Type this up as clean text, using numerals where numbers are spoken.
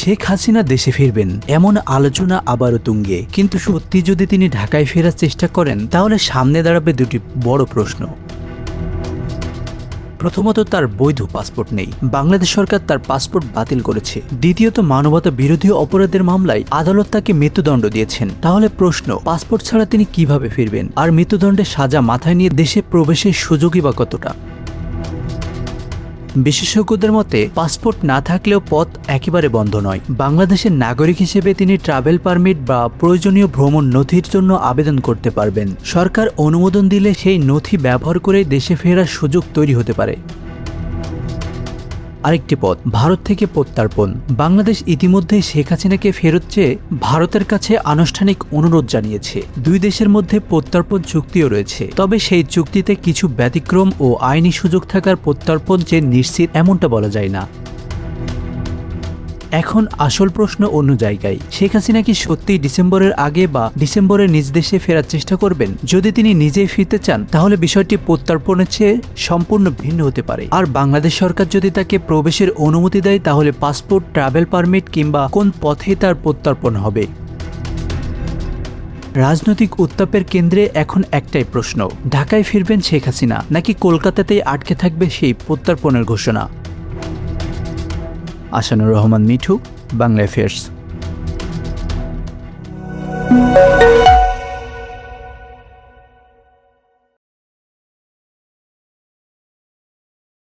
শেখ হাসিনা দেশে ফিরবেন এমন আলোচনা আবারও তুঙ্গে, কিন্তু সত্যি যদি তিনি ঢাকায় ফেরার চেষ্টা করেন তাহলে সামনে দাঁড়াবে দুটি বড় প্রশ্ন। প্রথমত, তার বৈধ পাসপোর্ট নেই, বাংলাদেশ সরকার তার পাসপোর্ট বাতিল করেছে। দ্বিতীয়ত, মানবতা বিরোধী অপরাধের মামলায় আদালত তাকে মৃত্যুদণ্ড দিয়েছেন। তাহলে প্রশ্ন, পাসপোর্ট ছাড়া তিনি কিভাবে ফিরবেন, আর মৃত্যুদণ্ডের সাজা মাথায় নিয়ে দেশে প্রবেশের সুযোগই বা কতটা? বিশেষজ্ঞদের মতে পাসপোর্ট না থাকলেও পথ একেবারে বন্ধ নয়। বাংলাদেশের নাগরিক হিসেবে তিনি ট্রাভেল পারমিট বা প্রয়োজনীয় ভ্রমণ নথির জন্য আবেদন করতে পারবেন। সরকার অনুমোদন দিলে সেই নথি ব্যবহার করে দেশে ফেরার সুযোগ তৈরি হতে পারে। আরেকটি পথ, ভারত থেকে প্রত্যার্পণ। বাংলাদেশ ইতিমধ্যে শেখ হাসিনাকে ফেরত চেয়ে ভারতের কাছে আনুষ্ঠানিক অনুরোধ জানিয়েছে। দুই দেশের মধ্যে প্রত্যার্পণ চুক্তিও রয়েছে, তবে সেই চুক্তিতে কিছু ব্যতিক্রম ও আইনি সুযোগ থাকার প্রত্যার্পণ যে নিশ্চিত এমনটা বলা যায় না। এখন আসল প্রশ্ন অন্য জায়গায়। শেখ হাসিনা কি সত্যিই ডিসেম্বরের আগে বা ডিসেম্বরে নিজ দেশে ফেরার চেষ্টা করবেন? যদি তিনি নিজেই ফিরতে চান তাহলে বিষয়টি প্রত্যার্পণের চেয়ে সম্পূর্ণ ভিন্ন হতে পারে। আর বাংলাদেশ সরকার যদি তাকে প্রবেশের অনুমতি দেয় তাহলে পাসপোর্ট, ট্রাভেল পারমিট কিংবা কোন পথে তার প্রত্যার্পণ হবে? রাজনৈতিক উত্তাপের কেন্দ্রে এখন একটাই প্রশ্ন, ঢাকায় ফিরবেন শেখ হাসিনা নাকি কলকাতাতেই আটকে থাকবে সেই প্রত্যার্পণের ঘোষণা? আসানুর রহমান মিঠু, বাংলা অ্যাফেয়ার্স।